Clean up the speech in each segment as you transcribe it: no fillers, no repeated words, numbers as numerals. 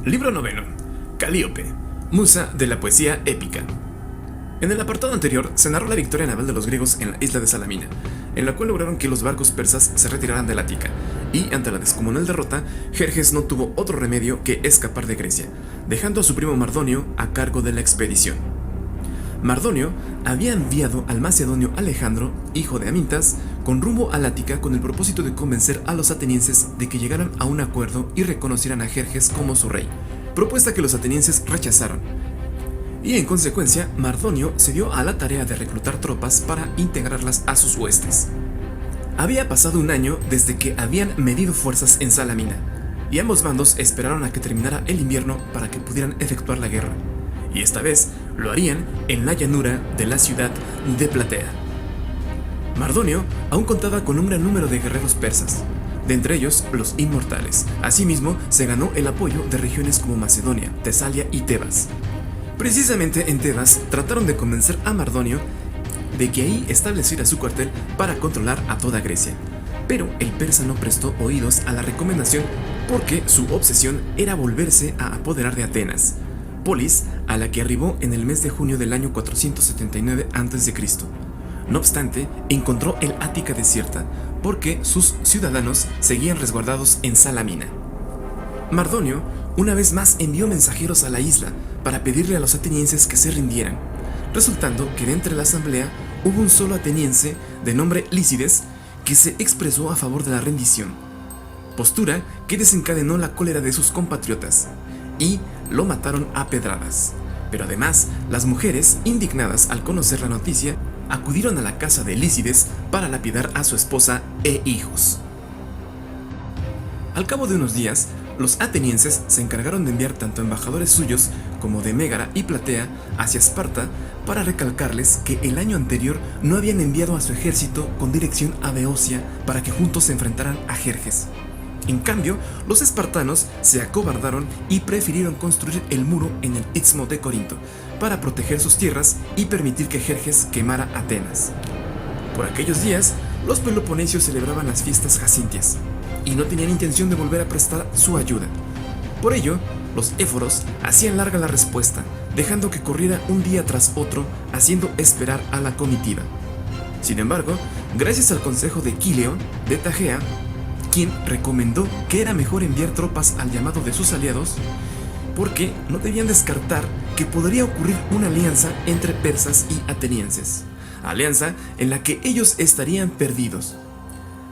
Libro noveno. Calíope, musa de la poesía épica. En el apartado anterior se narró la victoria naval de los griegos en la isla de Salamina, en la cual lograron que los barcos persas se retiraran de Ática, y ante la descomunal derrota, Jerjes no tuvo otro remedio que escapar de Grecia, dejando a su primo Mardonio a cargo de la expedición. Mardonio había enviado al macedonio Alejandro, hijo de Amintas, con rumbo a Ática con el propósito de convencer a los atenienses de que llegaran a un acuerdo y reconocieran a Jerjes como su rey, propuesta que los atenienses rechazaron. Y en consecuencia, Mardonio se dio a la tarea de reclutar tropas para integrarlas a sus huestes. Había pasado un año desde que habían medido fuerzas en Salamina, y ambos bandos esperaron a que terminara el invierno para que pudieran efectuar la guerra, y esta vez lo harían en la llanura de la ciudad de Platea. Mardonio aún contaba con un gran número de guerreros persas, de entre ellos los inmortales. Asimismo, se ganó el apoyo de regiones como Macedonia, Tesalia y Tebas. Precisamente en Tebas trataron de convencer a Mardonio de que ahí estableciera su cuartel para controlar a toda Grecia, pero el persa no prestó oídos a la recomendación porque su obsesión era volverse a apoderar de Atenas, polis a la que arribó en el mes de junio del año 479 a.C. No obstante, encontró el Ática desierta porque sus ciudadanos seguían resguardados en Salamina. Mardonio una vez más envió mensajeros a la isla para pedirle a los atenienses que se rindieran, resultando que de entre la asamblea hubo un solo ateniense de nombre Lícides que se expresó a favor de la rendición, postura que desencadenó la cólera de sus compatriotas y lo mataron a pedradas. Pero además, las mujeres, indignadas al conocer la noticia, acudieron a la casa de Lícides para lapidar a su esposa e hijos. Al cabo de unos días, los atenienses se encargaron de enviar tanto embajadores suyos como de Mégara y Platea hacia Esparta para recalcarles que el año anterior no habían enviado a su ejército con dirección a Beocia para que juntos se enfrentaran a Jerjes. En cambio, los espartanos se acobardaron y prefirieron construir el muro en el Istmo de Corinto para proteger sus tierras y permitir que Jerjes quemara Atenas. Por aquellos días, los peloponesios celebraban las fiestas jacintias y no tenían intención de volver a prestar su ayuda. Por ello, los éforos hacían larga la respuesta, dejando que corriera un día tras otro, haciendo esperar a la comitiva. Sin embargo, gracias al consejo de Quileo, de Tegea, quien recomendó que era mejor enviar tropas al llamado de sus aliados, porque no debían descartar que podría ocurrir una alianza entre persas y atenienses, alianza en la que ellos estarían perdidos.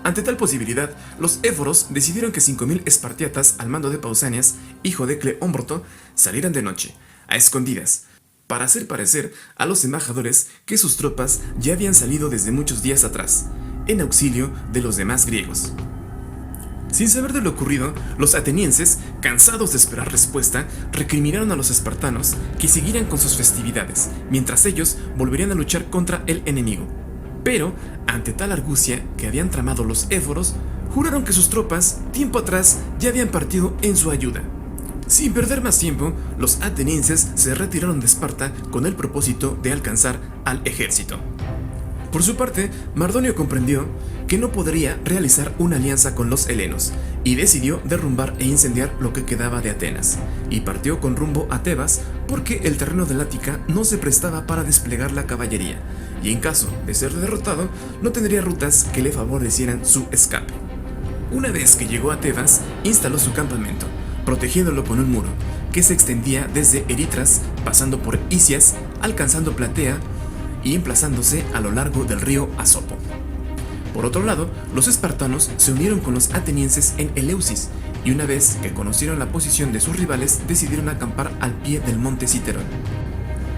Ante tal posibilidad, los éforos decidieron que 5.000 espartiatas al mando de Pausanias, hijo de Cleómbroto, salieran de noche, a escondidas, para hacer parecer a los embajadores que sus tropas ya habían salido desde muchos días atrás, en auxilio de los demás griegos. Sin saber de lo ocurrido, los atenienses, cansados de esperar respuesta, recriminaron a los espartanos que siguieran con sus festividades, mientras ellos volverían a luchar contra el enemigo. Pero, ante tal argucia que habían tramado los éforos, juraron que sus tropas, tiempo atrás, ya habían partido en su ayuda. Sin perder más tiempo, los atenienses se retiraron de Esparta con el propósito de alcanzar al ejército. Por su parte, Mardonio comprendió que no podría realizar una alianza con los helenos y decidió derrumbar e incendiar lo que quedaba de Atenas, y partió con rumbo a Tebas porque el terreno de Ática no se prestaba para desplegar la caballería, y en caso de ser derrotado, no tendría rutas que le favorecieran su escape. Una vez que llegó a Tebas, instaló su campamento, protegiéndolo con un muro, que se extendía desde Eritras, pasando por Isias, alcanzando Platea y emplazándose a lo largo del río Asopo. Por otro lado, los espartanos se unieron con los atenienses en Eleusis, y una vez que conocieron la posición de sus rivales, decidieron acampar al pie del monte Citerón.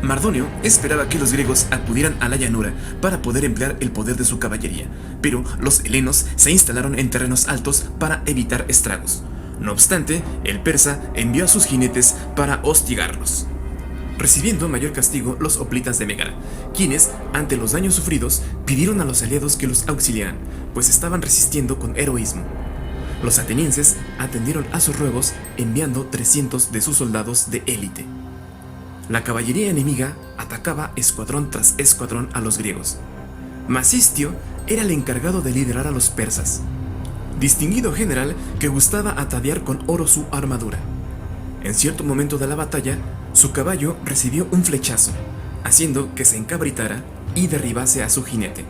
Mardonio esperaba que los griegos acudieran a la llanura para poder emplear el poder de su caballería, pero los helenos se instalaron en terrenos altos para evitar estragos. No obstante, el persa envió a sus jinetes para hostigarlos, recibiendo mayor castigo los hoplitas de Mégara, quienes, ante los daños sufridos, pidieron a los aliados que los auxiliaran, pues estaban resistiendo con heroísmo. Los atenienses atendieron a sus ruegos enviando 300 de sus soldados de élite. La caballería enemiga atacaba escuadrón tras escuadrón a los griegos. Masistio era el encargado de liderar a los persas, distinguido general que gustaba ataviar con oro su armadura. En cierto momento de la batalla, su caballo recibió un flechazo, haciendo que se encabritara y derribase a su jinete.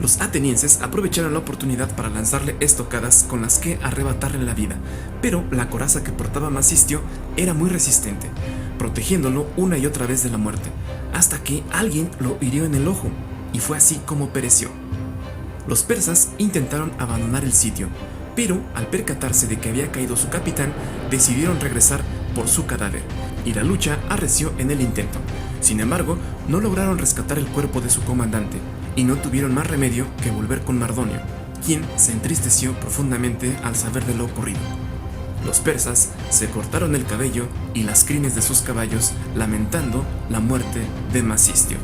Los atenienses aprovecharon la oportunidad para lanzarle estocadas con las que arrebatarle la vida, pero la coraza que portaba Macistio era muy resistente, protegiéndolo una y otra vez de la muerte, hasta que alguien lo hirió en el ojo, y fue así como pereció. Los persas intentaron abandonar el sitio, pero al percatarse de que había caído su capitán, decidieron regresar por su cadáver, y la lucha arreció en el intento. Sin embargo, no lograron rescatar el cuerpo de su comandante, y no tuvieron más remedio que volver con Mardonio, quien se entristeció profundamente al saber de lo ocurrido. Los persas se cortaron el cabello y las crines de sus caballos, lamentando la muerte de Macistio.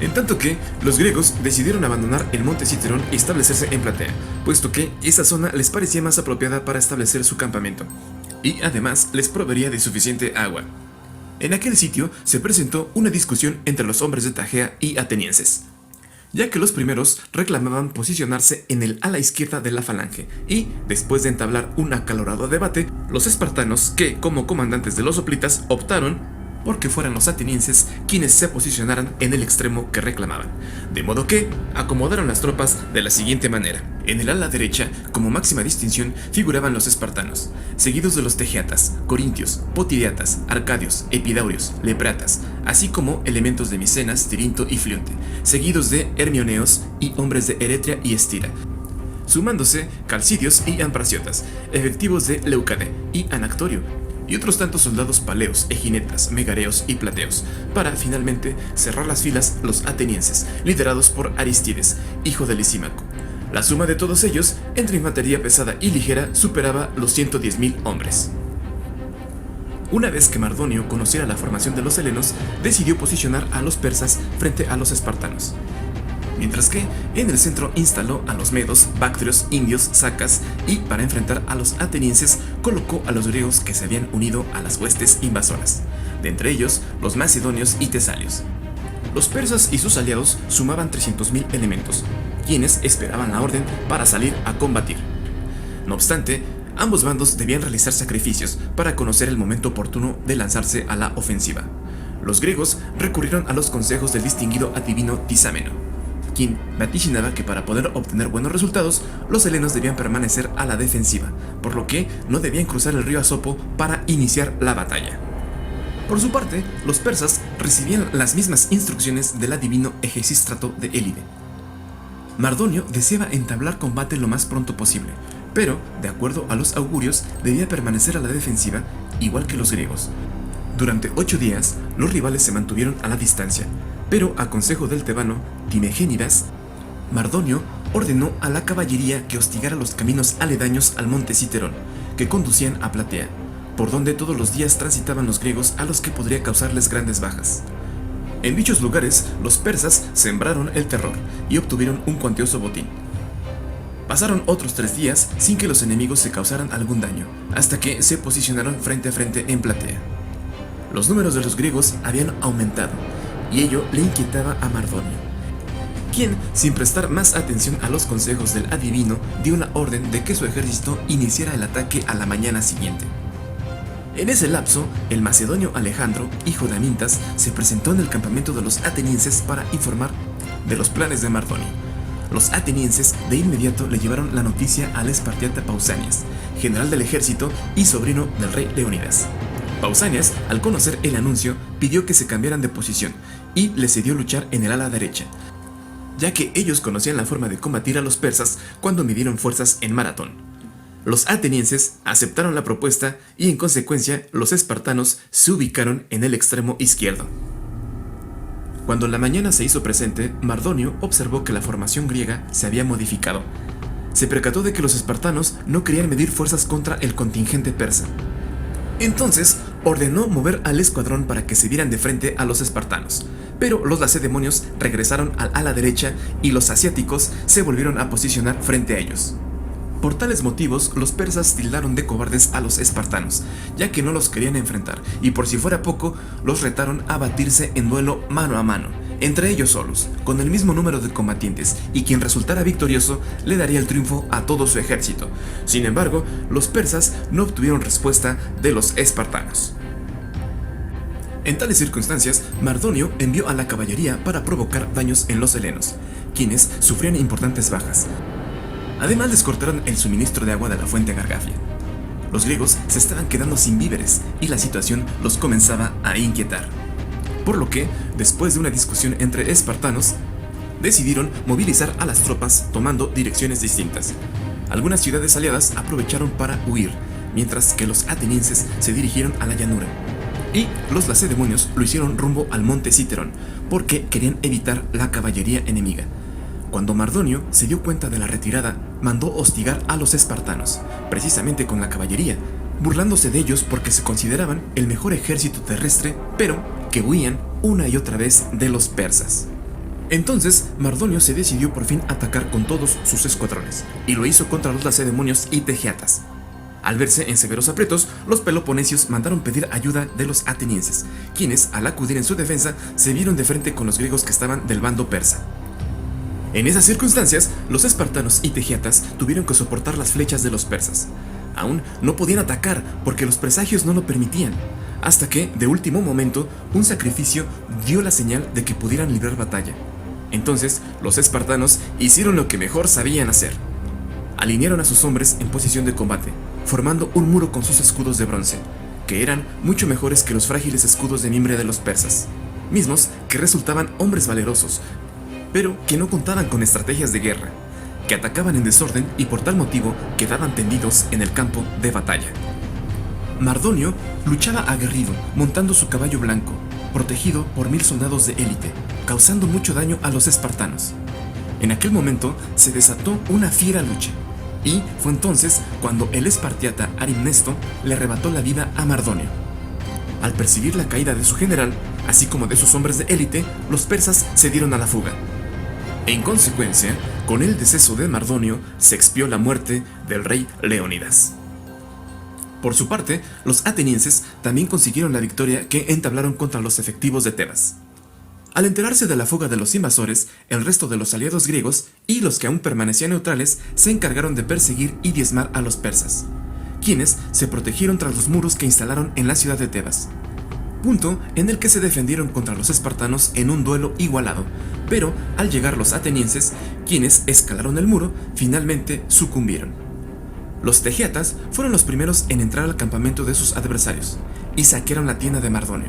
En tanto que los griegos decidieron abandonar el monte Citerón y establecerse en Platea, puesto que esa zona les parecía más apropiada para establecer su campamento, y además les proveería de suficiente agua. En aquel sitio se presentó una discusión entre los hombres de Tegea y atenienses, ya que los primeros reclamaban posicionarse en el ala izquierda de la falange, y después de entablar un acalorado debate, los espartanos, que como comandantes de los hoplitas optaron porque fueran los atenienses quienes se posicionaran en el extremo que reclamaban, de modo que acomodaron las tropas de la siguiente manera. En el ala derecha, como máxima distinción, figuraban los espartanos, seguidos de los tegeatas, corintios, potidiatas, arcadios, epidaurios, lepratas, así como elementos de Micenas, Tirinto y Flionte, seguidos de hermioneos y hombres de Eretria y Estira, sumándose calcidios y ambraciotas, efectivos de Leucade y Anactorio, y otros tantos soldados paleos, eginetas, megareos y plateos, para finalmente cerrar las filas los atenienses, liderados por Aristides, hijo de Lisímaco. La suma de todos ellos, entre infantería pesada y ligera, superaba los 110.000 hombres. Una vez que Mardonio conociera la formación de los helenos, decidió posicionar a los persas frente a los espartanos, mientras que en el centro instaló a los medos, bactrios, indios, sacas, y para enfrentar a los atenienses colocó a los griegos que se habían unido a las huestes invasoras, de entre ellos los macedonios y tesalios. Los persas y sus aliados sumaban 300.000 elementos, quienes esperaban la orden para salir a combatir. No obstante, ambos bandos debían realizar sacrificios para conocer el momento oportuno de lanzarse a la ofensiva. Los griegos recurrieron a los consejos del distinguido adivino Tisámeno, quien vaticinaba que para poder obtener buenos resultados, los helenos debían permanecer a la defensiva, por lo que no debían cruzar el río Asopo para iniciar la batalla. Por su parte, los persas recibían las mismas instrucciones del adivino Egesístrato de Élide. Mardonio deseaba entablar combate lo más pronto posible, pero, de acuerdo a los augurios, debía permanecer a la defensiva, igual que los griegos. Durante 8 días, los rivales se mantuvieron a la distancia, pero a consejo del tebano Timegénidas, Mardonio ordenó a la caballería que hostigara los caminos aledaños al monte Citerón, que conducían a Platea, por donde todos los días transitaban los griegos a los que podría causarles grandes bajas. En dichos lugares, los persas sembraron el terror y obtuvieron un cuantioso botín. Pasaron otros 3 días sin que los enemigos se causaran algún daño, hasta que se posicionaron frente a frente en Platea. Los números de los griegos habían aumentado, y ello le inquietaba a Mardonio, quien, sin prestar más atención a los consejos del adivino, dio la orden de que su ejército iniciara el ataque a la mañana siguiente. En ese lapso, el macedonio Alejandro, hijo de Amintas, se presentó en el campamento de los atenienses para informar de los planes de Mardonio. Los atenienses de inmediato le llevaron la noticia al espartiata Pausanias, general del ejército y sobrino del rey Leónidas. Pausanias, al conocer el anuncio, pidió que se cambiaran de posición y les cedió luchar en el ala derecha, ya que ellos conocían la forma de combatir a los persas cuando midieron fuerzas en Maratón. Los atenienses aceptaron la propuesta y en consecuencia los espartanos se ubicaron en el extremo izquierdo. Cuando la mañana se hizo presente, Mardonio observó que la formación griega se había modificado. Se percató de que los espartanos no querían medir fuerzas contra el contingente persa. Entonces ordenó mover al escuadrón para que se vieran de frente a los espartanos, pero los lacedemonios regresaron al ala derecha y los asiáticos se volvieron a posicionar frente a ellos. Por tales motivos, los persas tildaron de cobardes a los espartanos, ya que no los querían enfrentar, y por si fuera poco, los retaron a batirse en duelo mano a mano, entre ellos solos, con el mismo número de combatientes, y quien resultara victorioso le daría el triunfo a todo su ejército. Sin embargo, los persas no obtuvieron respuesta de los espartanos. En tales circunstancias, Mardonio envió a la caballería para provocar daños en los helenos, quienes sufrían importantes bajas. Además, les cortaron el suministro de agua de la fuente Gargafia. Los griegos se estaban quedando sin víveres y la situación los comenzaba a inquietar. Por lo que, después de una discusión entre espartanos, decidieron movilizar a las tropas tomando direcciones distintas. Algunas ciudades aliadas aprovecharon para huir, mientras que los atenienses se dirigieron a la llanura. Y los lacedemonios lo hicieron rumbo al monte Citerón, porque querían evitar la caballería enemiga. Cuando Mardonio se dio cuenta de la retirada, mandó hostigar a los espartanos, precisamente con la caballería, burlándose de ellos porque se consideraban el mejor ejército terrestre, pero que huían una y otra vez de los persas. Entonces, Mardonio se decidió por fin atacar con todos sus escuadrones, y lo hizo contra los lacedemonios y tegeatas. Al verse en severos aprietos, los peloponesios mandaron pedir ayuda de los atenienses, quienes, al acudir en su defensa, se vieron de frente con los griegos que estaban del bando persa. En esas circunstancias, los espartanos y tegeatas tuvieron que soportar las flechas de los persas. Aún no podían atacar porque los presagios no lo permitían, hasta que, de último momento, un sacrificio dio la señal de que pudieran librar batalla. Entonces, los espartanos hicieron lo que mejor sabían hacer. Alinearon a sus hombres en posición de combate, formando un muro con sus escudos de bronce, que eran mucho mejores que los frágiles escudos de mimbre de los persas, mismos que resultaban hombres valerosos, pero que no contaban con estrategias de guerra, que atacaban en desorden y por tal motivo quedaban tendidos en el campo de batalla. Mardonio luchaba aguerrido, montando su caballo blanco, protegido por 1000 soldados de élite, causando mucho daño a los espartanos. En aquel momento se desató una fiera lucha, y fue entonces cuando el espartiata Arimnesto le arrebató la vida a Mardonio. Al percibir la caída de su general, así como de sus hombres de élite, los persas se dieron a la fuga. En consecuencia, con el deceso de Mardonio, se expió la muerte del rey Leónidas. Por su parte, los atenienses también consiguieron la victoria que entablaron contra los efectivos de Tebas. Al enterarse de la fuga de los invasores, el resto de los aliados griegos y los que aún permanecían neutrales se encargaron de perseguir y diezmar a los persas, quienes se protegieron tras los muros que instalaron en la ciudad de Tebas, punto en el que se defendieron contra los espartanos en un duelo igualado, pero al llegar los atenienses, quienes escalaron el muro, finalmente sucumbieron. Los tegeatas fueron los primeros en entrar al campamento de sus adversarios y saquearon la tienda de Mardonio.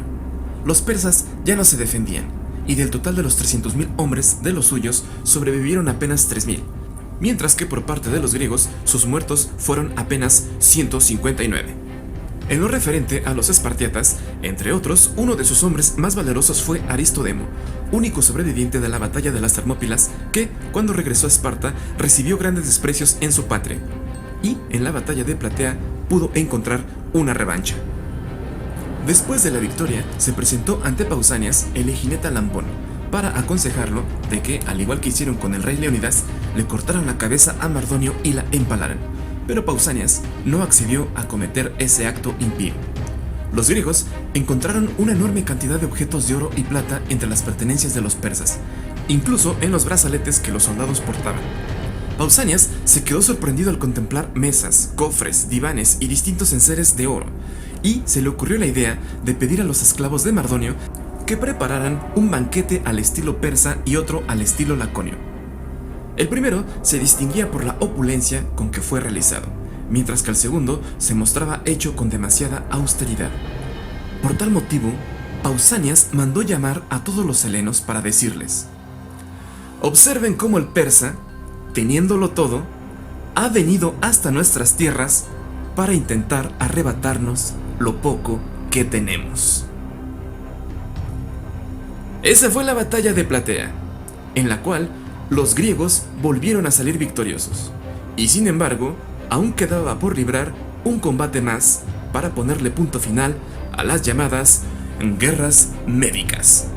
Los persas ya no se defendían, y del total de los 300.000 hombres de los suyos sobrevivieron apenas 3.000, mientras que por parte de los griegos sus muertos fueron apenas 159. En lo referente a los espartiatas, entre otros, uno de sus hombres más valerosos fue Aristodemo, único sobreviviente de la batalla de las Termópilas, que, cuando regresó a Esparta, recibió grandes desprecios en su patria, y en la batalla de Platea pudo encontrar una revancha. Después de la victoria, se presentó ante Pausanias el egineta Lampón para aconsejarlo de que, al igual que hicieron con el rey Leónidas, le cortaran la cabeza a Mardonio y la empalaran, pero Pausanias no accedió a cometer ese acto impío. Los griegos encontraron una enorme cantidad de objetos de oro y plata entre las pertenencias de los persas, incluso en los brazaletes que los soldados portaban. Pausanias se quedó sorprendido al contemplar mesas, cofres, divanes y distintos enseres de oro, y se le ocurrió la idea de pedir a los esclavos de Mardonio que prepararan un banquete al estilo persa y otro al estilo laconio. El primero se distinguía por la opulencia con que fue realizado, mientras que el segundo se mostraba hecho con demasiada austeridad. Por tal motivo, Pausanias mandó llamar a todos los helenos para decirles: observen cómo el persa, teniéndolo todo, ha venido hasta nuestras tierras para intentar arrebatarnos lo poco que tenemos. Esa fue la batalla de Platea, en la cual los griegos volvieron a salir victoriosos, y sin embargo, aún quedaba por librar un combate más para ponerle punto final a las llamadas guerras médicas.